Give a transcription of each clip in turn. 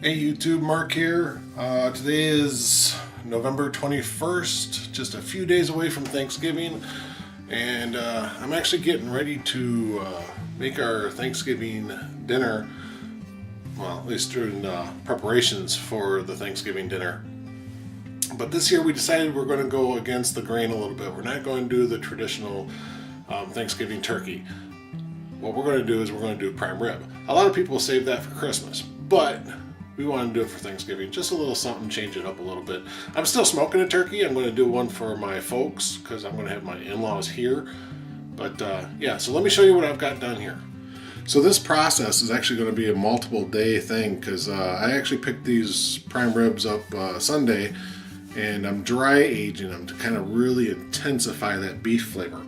Hey YouTube, Mark here. Today is November 21st, just a few days away from Thanksgiving, and I'm actually getting ready to make our Thanksgiving dinner, well, at least during preparations for the Thanksgiving dinner. But this year we decided we're going to go against the grain a little bit. We're not going to do the traditional Thanksgiving turkey. What we're going to do is we're going to do prime rib. A lot of people save that for Christmas, but we want to do it for Thanksgiving. Just a little something, change it up a little bit. I'm still smoking a turkey. I'm going to do one for my folks because I'm going to have my in-laws here. But yeah, so let me show you what I've got done here. So this process is actually going to be a multiple day thing because I actually picked these prime ribs up Sunday, and I'm dry aging them to kind of really intensify that beef flavor.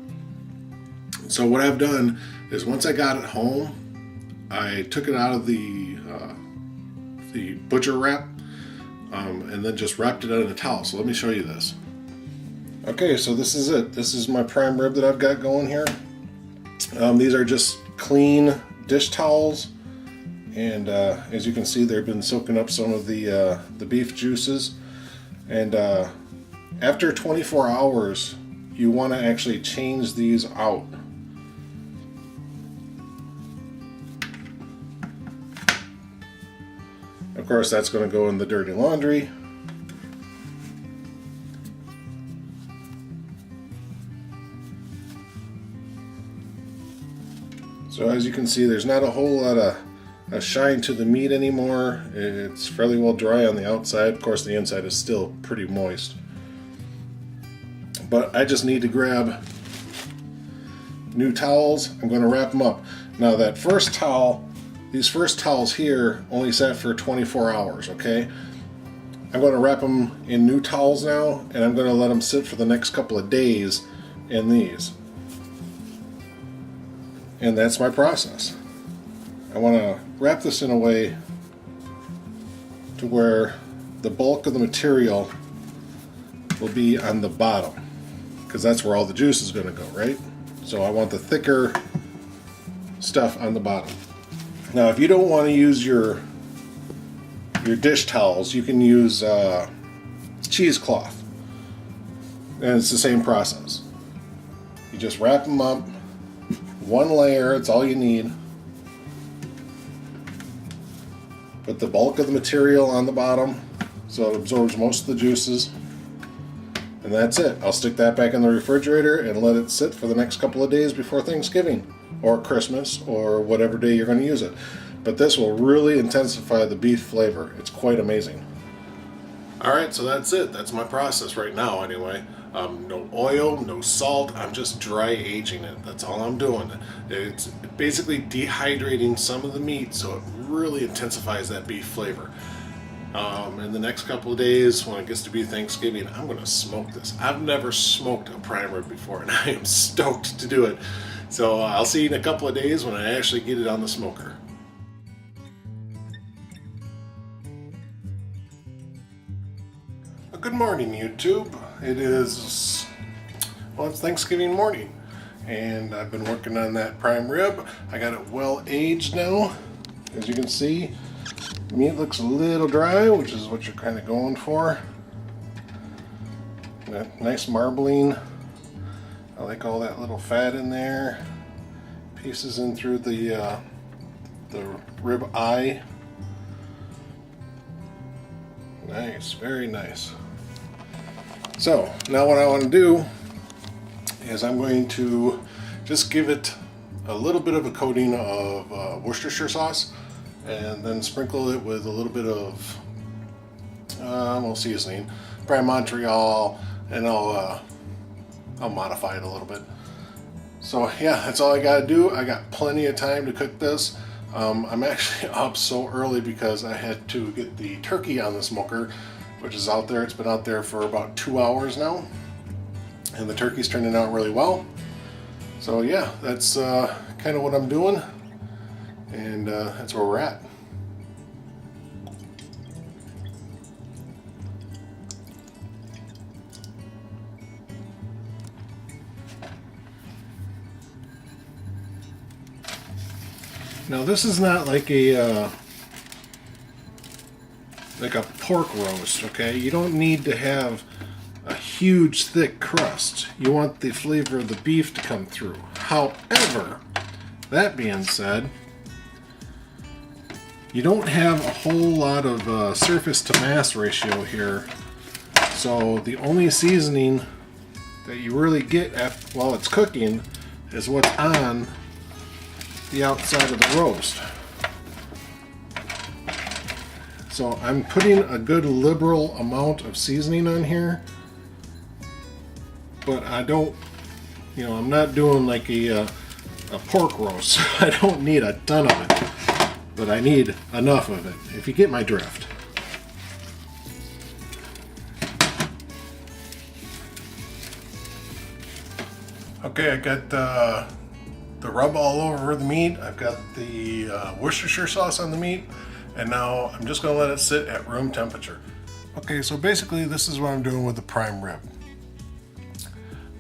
So what I've done is once I got it home, I took it out of the butcher wrap and then just wrapped it out in a towel. So let me show you this. Okay, so this is it. This is my prime rib that I've got going here. These are just clean dish towels, and as you can see, they've been soaking up some of the beef juices. And after 24 hours, you want to actually change these out. Of course, that's going to go in the dirty laundry. So as you can see, there's not a whole lot of shine to the meat anymore. It's fairly well dry on the outside. Of course, the inside is still pretty moist. But I just need to grab new towels. I'm going to wrap them up. Now that first towel, these first towels here only sat for 24 hours, okay? I'm going to wrap them in new towels now, and I'm going to let them sit for the next couple of days in these. And that's my process. I want to wrap this in a way to where the bulk of the material will be on the bottom, because that's where all the juice is going to go, right? So I want the thicker stuff on the bottom. Now, if you don't want to use your dish towels, you can use cheesecloth, and it's the same process. You just wrap them up, one layer, it's all you need. Put the bulk of the material on the bottom so it absorbs most of the juices, and that's it. I'll stick that back in the refrigerator and let it sit for the next couple of days before Thanksgiving or Christmas or whatever day you're going to use it. But this will really intensify the beef flavor. It's quite amazing. Alright, so that's it. That's my process right now anyway. No oil, no salt. I'm just dry aging it. That's all I'm doing. It's basically dehydrating some of the meat so it really intensifies that beef flavor. In the next couple of days, when it gets to be Thanksgiving, I'm going to smoke this. I've never smoked a prime rib before, and I am stoked to do it. So I'll see you in a couple of days when I actually get it on the smoker. Good morning, YouTube. It's Thanksgiving morning, and I've been working on that prime rib. I got it well aged now. As you can see, the meat looks a little dry, which is what you're kind of going for. That nice marbling. I like all that little fat in there. Pieces in through the rib eye. Nice, very nice. So now what I want to do is I'm going to just give it a little bit of a coating of Worcestershire sauce, and then sprinkle it with a little bit of seasoning, Prime Montreal, and I'll modify it a little bit. So yeah, that's all I gotta do. I got plenty of time to cook this. I'm actually up so early because I had to get the turkey on the smoker, which is out there. It's been out there for about 2 hours now, and the turkey's turning out really well. So yeah, that's kind of what I'm doing, and that's where we're at. Now this is not like a like a pork roast, okay? You don't need to have a huge thick crust. You want the flavor of the beef to come through. However, that being said, you don't have a whole lot of surface to mass ratio here. So the only seasoning that you really get while it's cooking is what's on the outside of the roast. So I'm putting a good liberal amount of seasoning on here, but I don't, I'm not doing like a pork roast. I don't need a ton of it, but I need enough of it, if you get my drift. Okay, I got the rub all over the meat. I've got the Worcestershire sauce on the meat, and now I'm just going to let it sit at room temperature. Okay, so basically this is what I'm doing with the prime rib.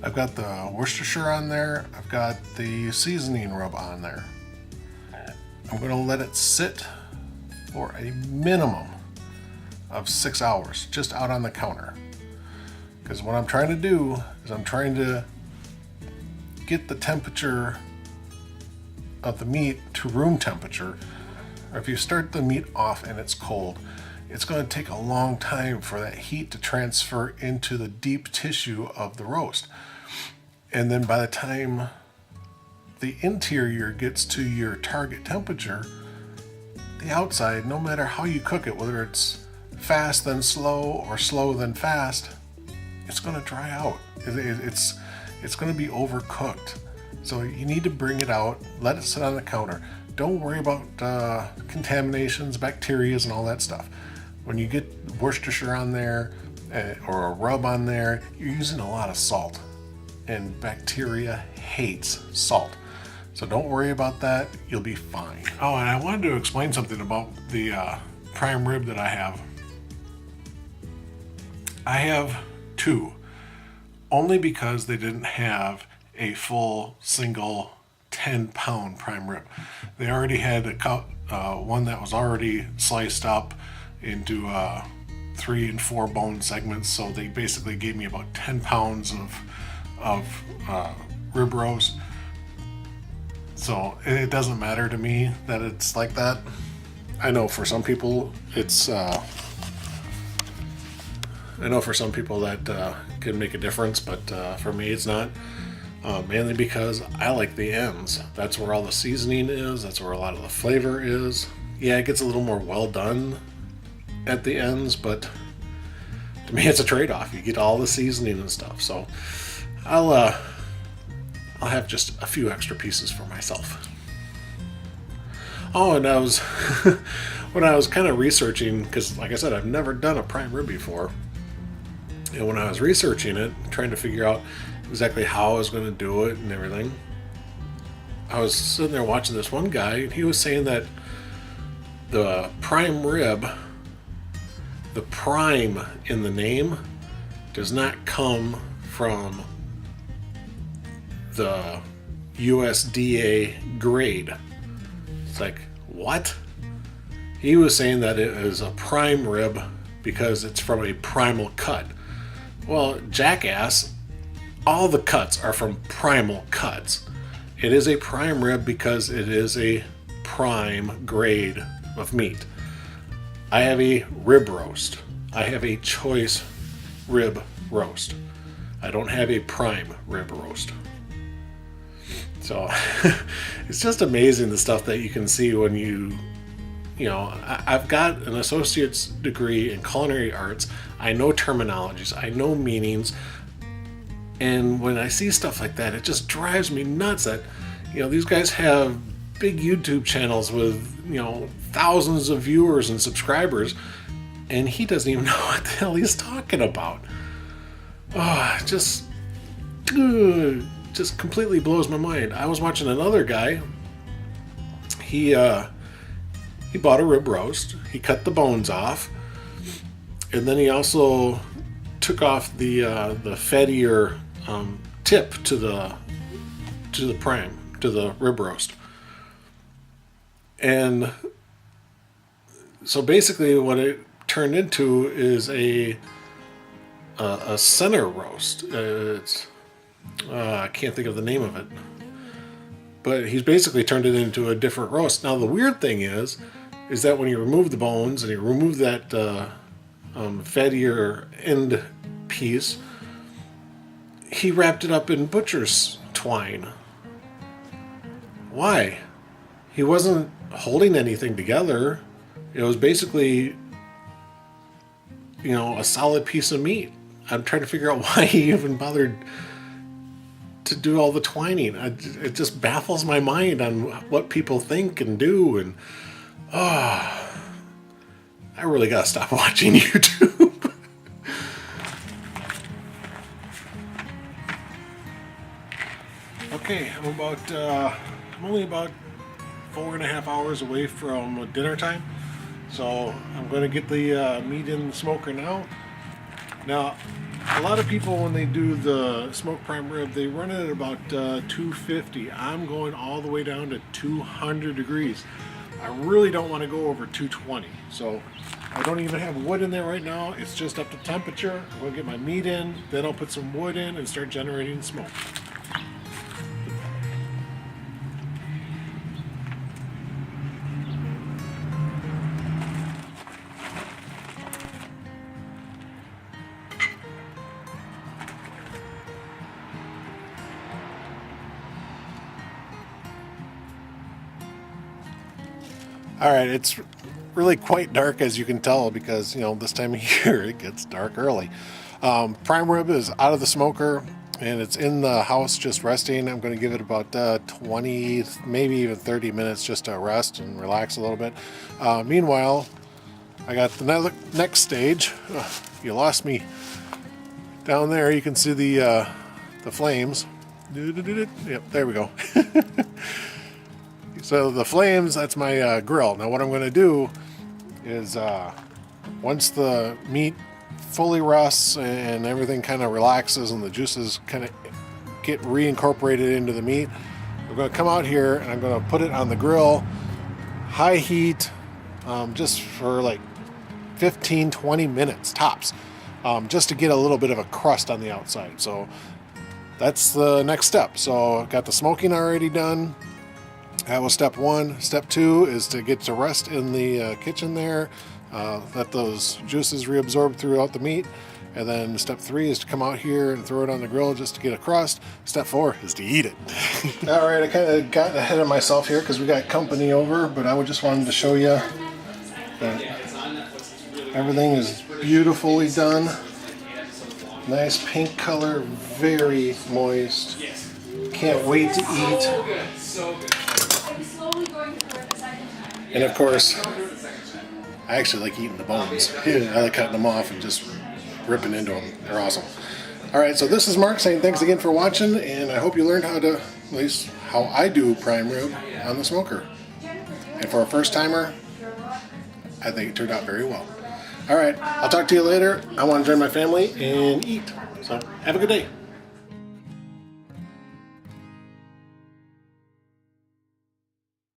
I've got the Worcestershire on there. I've got the seasoning rub on there. I'm going to let it sit for a minimum of 6 hours, just out on the counter. Because what I'm trying to do is I'm trying to get the temperature of the meat to room temperature. Or if you start the meat off and it's cold, it's going to take a long time for that heat to transfer into the deep tissue of the roast. And then by the time the interior gets to your target temperature, the outside, no matter how you cook it, whether it's fast then slow or slow then fast, it's going to dry out. It's going to be overcooked. So you need to bring it out, let it sit on the counter. Don't worry about contaminations, bacterias, and all that stuff. When you get Worcestershire on there or a rub on there, you're using a lot of salt. And bacteria hates salt. So don't worry about that. You'll be fine. Oh, and I wanted to explain something about the prime rib that I have. I have two, only because they didn't have a full single 10-pound prime rib. They already had one that was already sliced up into 3 and 4 bone segments, so they basically gave me about 10 pounds of rib roast. So it doesn't matter to me that it's like that. I know for some people it's that can make a difference, but for me it's not. Mainly because I like the ends. That's where all the seasoning is. That's where a lot of the flavor is. Yeah, it gets a little more well done at the ends, but to me it's a trade-off. You get all the seasoning and stuff. So I'll have just a few extra pieces for myself. Oh, and I was when I was kind of researching, because like I said, I've never done a prime rib before, and when I was researching it, trying to figure out exactly how I was going to do it and everything, I was sitting there watching this one guy, and he was saying that the prime rib, the prime in the name, does not come from the USDA grade. It's like, what? He was saying that it is a prime rib because it's from a primal cut. Well, jackass, all the cuts are from primal cuts. It is a prime rib because it is a prime grade of meat. I have a rib roast. I have a choice rib roast. I don't have a prime rib roast. So it's just amazing the stuff that you can see when I've got an associate's degree in culinary arts. I know terminologies, I know meanings, and when I see stuff like that, it just drives me nuts that, these guys have big YouTube channels with, thousands of viewers and subscribers, and he doesn't even know what the hell he's talking about. Oh, just completely blows my mind. I was watching another guy. He bought a rib roast. He cut the bones off, and then he also took off the fattier tip to the rib roast. And so basically, what it turned into is a center roast. I can't think of the name of it, but he's basically turned it into a different roast. Now the weird thing is that when you remove the bones and you remove that fattier end piece, he wrapped it up in butcher's twine. Why? He wasn't holding anything together. It was basically, a solid piece of meat. I'm trying to figure out why he even bothered to do all the twining. It just baffles my mind on what people think and do, and I really gotta stop watching YouTube. Okay, I'm only about 4.5 hours away from dinner time, so I'm going to get the meat in the smoker now. Now, a lot of people, when they do the smoked prime rib, they run it at about 250. I'm going all the way down to 200 degrees. I really don't want to go over 220, so I don't even have wood in there right now. It's just up to temperature. I'm going to get my meat in, then I'll put some wood in and start generating smoke. Alright, it's really quite dark, as you can tell, because, this time of year it gets dark early. Prime rib is out of the smoker, and it's in the house just resting. I'm going to give it about 20, maybe even 30 minutes just to rest and relax a little bit. Meanwhile, I got the next stage. You lost me down there. You can see the flames. Yep, there we go. So the flames, that's my grill. Now what I'm going to do is once the meat fully rusts and everything kind of relaxes and the juices kind of get reincorporated into the meat, I'm going to come out here and I'm going to put it on the grill, high heat, just for like 15-20 minutes tops, just to get a little bit of a crust on the outside. So that's the next step. So I've got the smoking already done. That was step one. Step two is to get to rest in the kitchen there, let those juices reabsorb throughout the meat. And then step three is to come out here and throw it on the grill just to get a crust. Step four is to eat it. All right, I kind of got ahead of myself here because we got company over, but I just wanted to show you that everything is beautifully done. Nice pink color, very moist. Can't wait to eat. And of course, I actually like eating the bones. I like cutting them off and just ripping into them. They're awesome. Alright, so this is Mark saying thanks again for watching, and I hope you learned how to, at least how I do prime rib on the smoker. And for a first timer, I think it turned out very well. Alright, I'll talk to you later. I want to join my family and eat. So, have a good day.